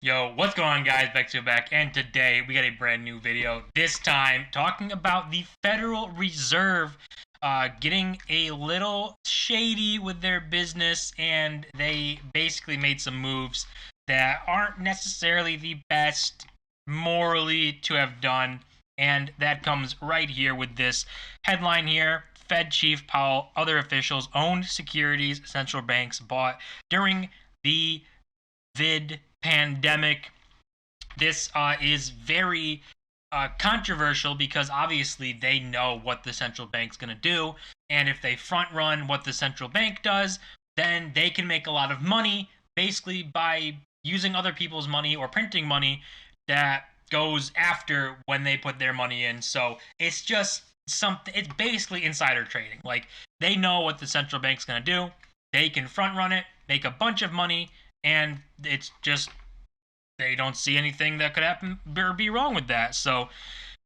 Yo, what's going on, guys? Bexio back, and today we got a brand new video. This time talking about the Federal Reserve getting a little shady with their business, and they basically made some moves that aren't necessarily the best morally to have done. And that comes right here with this headline here. Fed Chief Powell, other officials owned securities central banks bought during the vid pandemic. This is very controversial because obviously they know what the central bank's going to do. And if they front run what the central bank does, then they can make a lot of money basically by using other people's money or printing money that goes after when they put their money in. So it's just something, it's basically insider trading. Like, they know what the central bank's going to do, they can front run it, make a bunch of money, and it's just they don't see anything that could happen or be wrong with that. So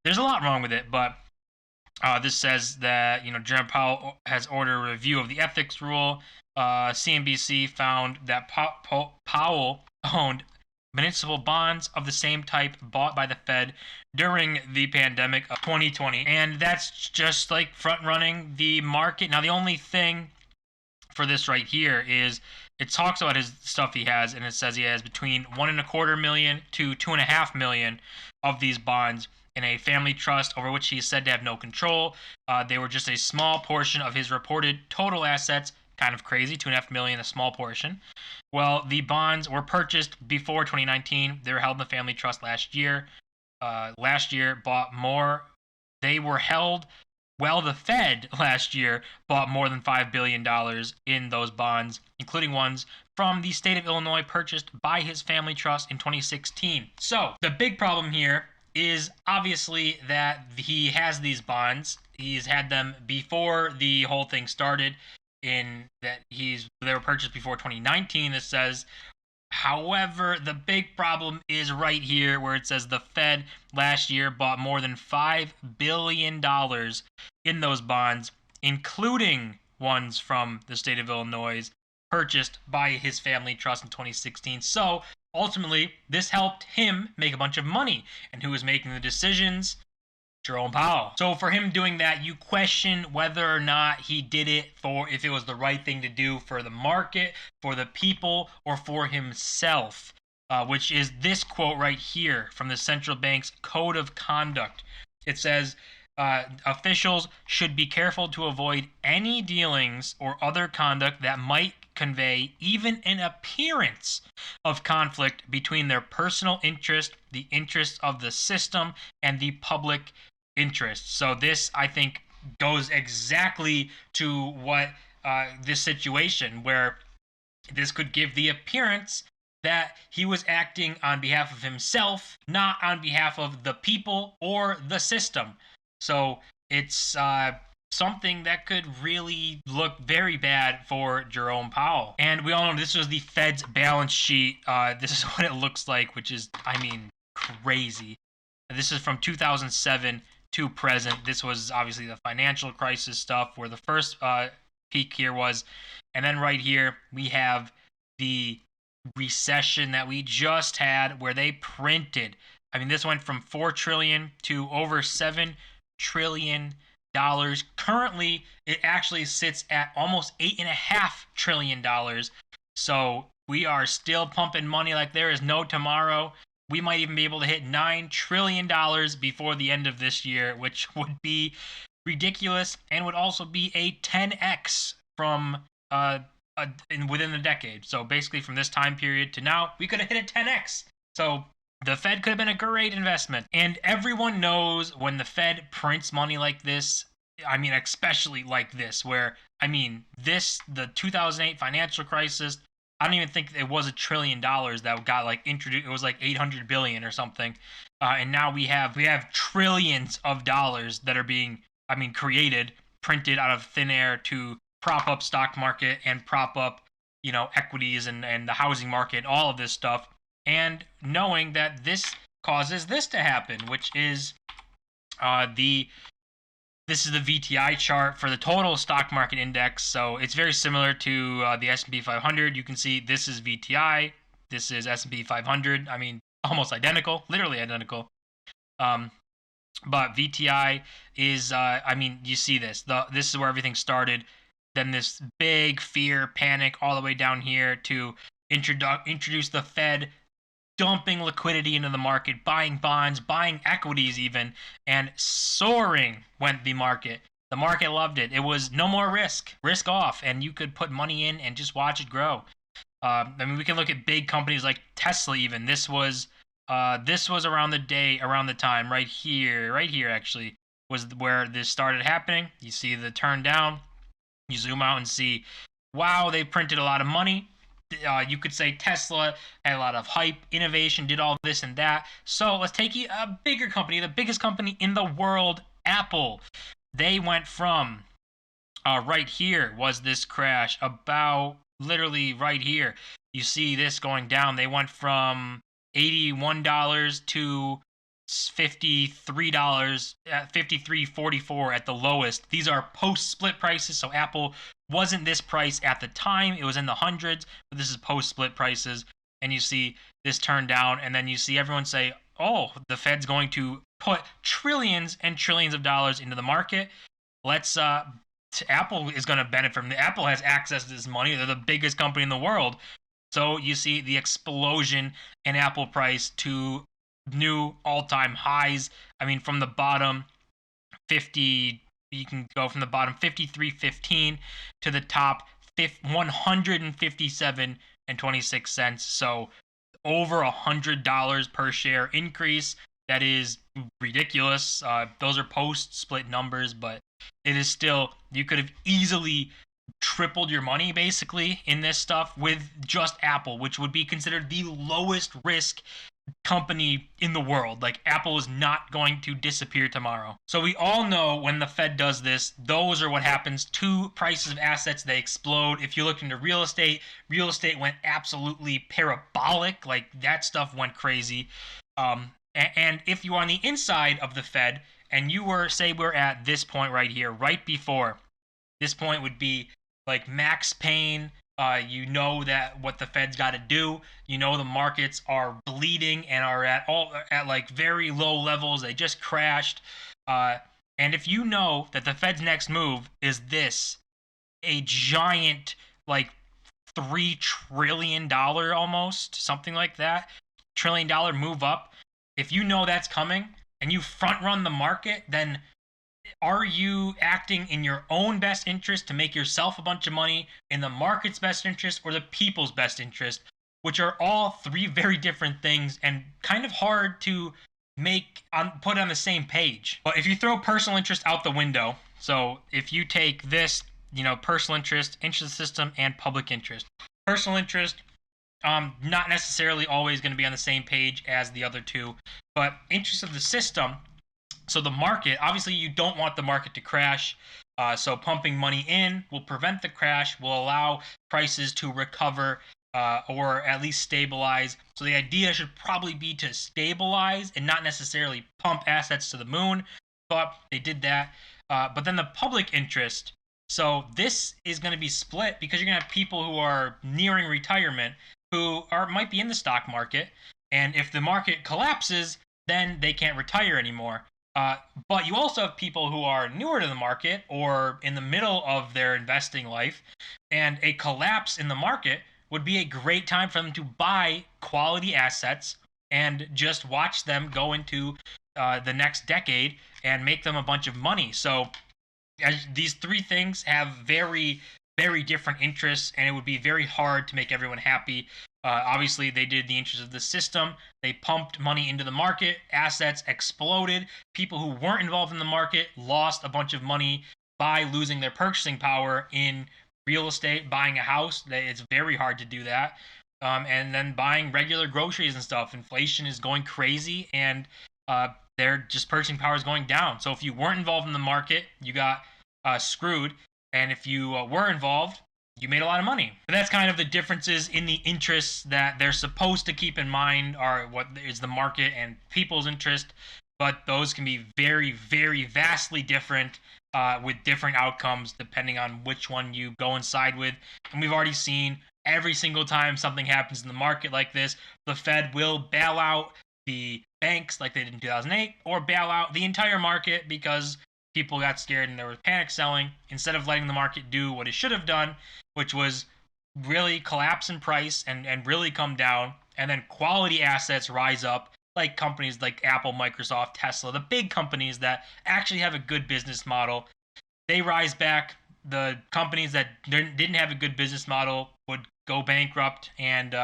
there's a lot wrong with it, but this says that Jerome Powell has ordered a review of the ethics rule. CNBC found that Powell owned municipal bonds of the same type bought by the Fed during the pandemic of 2020, and that's just like front running the market. Now, the only thing for this right here is it talks about his stuff he has, and it says he has between 1.25 million to 2.5 million of these bonds in a family trust over which he is said to have no control. They were just a small portion of his reported total assets. Kind of crazy, 2.5 million, a small portion. Well, the bonds were purchased before 2019. They were held in the family trust last year. Last year, bought more. They were held. Well, the Fed last year bought more than $5 billion in those bonds, including ones from the state of Illinois purchased by his family trust in 2016. So the big problem here is obviously that he has these bonds. He's had them before the whole thing started, in that they were purchased before 2019, it says. However, the big problem is right here where it says the Fed last year bought more than $5 billion in those bonds, including ones from the state of Illinois purchased by his family trust in 2016. So ultimately, this helped him make a bunch of money. And who was making the decisions? Jerome Powell. So for him doing that, you question whether or not he did it for, if it was the right thing to do for the market, for the people, or for himself, which is this quote right here from the central bank's code of conduct. It says, officials should be careful to avoid any dealings or other conduct that might convey even an appearance of conflict between their personal interest, the interests of the system, and the public interest. So this, I think, goes exactly to what this situation where this could give the appearance that he was acting on behalf of himself, not on behalf of the people or the system. So it's something that could really look very bad for Jerome Powell. And we all know this was the Fed's balance sheet. This is what it looks like, which is, I mean, crazy. This is from 2007 to present. This was obviously the financial crisis stuff where the first peak here was. And then right here, we have the recession that we just had where they printed. I mean, this went from 4 trillion to over 7 trillion dollars. Currently, it actually sits at almost $8.5 trillion. So we are still pumping money like there is no tomorrow. We might even be able to hit $9 trillion before the end of this year, which would be ridiculous and would also be a 10x from within the decade. So basically, from this time period to now, we could have hit a 10x. So the Fed could have been a great investment. And everyone knows when the Fed prints money like this, I mean, especially like this, where, I mean, the 2008 financial crisis, I don't even think it was $1 trillion that got like introduced. It was like 800 billion or something. And now we have trillions of dollars that are being, I mean, created, printed out of thin air to prop up stock market and prop up, equities and the housing market, all of this stuff. And knowing that this causes this to happen, which is this is the VTI chart for the total stock market index. So it's very similar to the S&P 500. You can see this is VTI. This is S&P 500. I mean, almost identical, literally identical. But VTI is, I mean, you see this. This is where everything started. Then this big fear, panic, all the way down here to introduce the Fed dumping liquidity into the market, buying bonds, buying equities even, and soaring went the market. The market loved it. It was no more risk off, and you could put money in and just watch it grow. I mean, we can look at big companies like Tesla even. This was around the time right here actually was where this started happening. You see the turn down. You zoom out and see, wow, they printed a lot of money. You could say Tesla had a lot of hype, innovation, did all this and that. So let's take a bigger company, the biggest company in the world, Apple. They went from right here was this crash, about literally right here. You see this going down. They went from $81 to $53 at $53.44 at the lowest. These are post-split prices, so Apple wasn't this price at the time. It was in the hundreds, but this is post-split prices. And you see this turn down, and then you see everyone say, oh, the Fed's going to put trillions and trillions of dollars into the market. Apple is going to benefit from it. Apple has access to this money. They're the biggest company in the world. So you see the explosion in Apple price to new all-time highs. I mean, from the bottom 50, you can go from the bottom 53.15 to the top 157.26. So over $100 per share increase. That is ridiculous. Those are post-split numbers, but it is still, you could have easily tripled your money basically in this stuff with just Apple, which would be considered the lowest risk company in the world. Like, Apple is not going to disappear tomorrow. So we all know when the Fed does this, those are what happens to prices of assets. They explode. If you look into real estate went absolutely parabolic. Like, that stuff went crazy. And if you are on the inside of the Fed and you were, say we're at this point right here, right before, this point would be like max pain. You know that what the Fed's got to do. You know the markets are bleeding and are at like very low levels. They just crashed. And if you know that the Fed's next move is this, a giant like $3 trillion almost, something like that, $1 trillion move up. If you know that's coming and you front run the market, then are you acting in your own best interest to make yourself a bunch of money, in the market's best interest, or the people's best interest, which are all three very different things and kind of hard to put on the same page. But if you throw personal interest out the window, so if you take this, personal interest, interest system, and public interest. Personal interest, not necessarily always going to be on the same page as the other two, but interest of the system. So the market, obviously you don't want the market to crash. So pumping money in will prevent the crash, will allow prices to recover or at least stabilize. So the idea should probably be to stabilize and not necessarily pump assets to the moon. But they did that. But then the public interest. So this is going to be split because you're going to have people who are nearing retirement who might be in the stock market. And if the market collapses, then they can't retire anymore. But you also have people who are newer to the market or in the middle of their investing life, and a collapse in the market would be a great time for them to buy quality assets and just watch them go into the next decade and make them a bunch of money. So these three things have very, very different interests, and it would be very hard to make everyone happy. Obviously, they did the interest of the system. They pumped money into the market. Assets exploded. People who weren't involved in the market lost a bunch of money by losing their purchasing power in real estate, buying a house. It's very hard to do that. And then buying regular groceries and stuff. Inflation is going crazy, and their just purchasing power is going down. So if you weren't involved in the market, you got screwed. And if you were involved, you made a lot of money. But that's kind of the differences in the interests that they're supposed to keep in mind are what is the market and people's interest. but those can be very, very vastly different with different outcomes depending on which one you go inside with. And we've already seen every single time something happens in the market like this, the Fed will bail out the banks like they did in 2008 or bail out the entire market because people got scared and there was panic selling instead of letting the market do what it should have done, which was really collapse in price and really come down, and then quality assets rise up, like companies like Apple, Microsoft, Tesla, the big companies that actually have a good business model. They rise back. The companies that didn't have a good business model would go bankrupt, and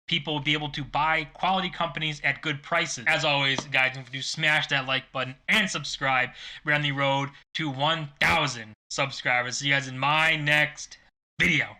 people would be able to buy quality companies at good prices. As always, guys, don't forget to smash that like button and subscribe. We're on the road to 1,000 subscribers. See you guys in my next video.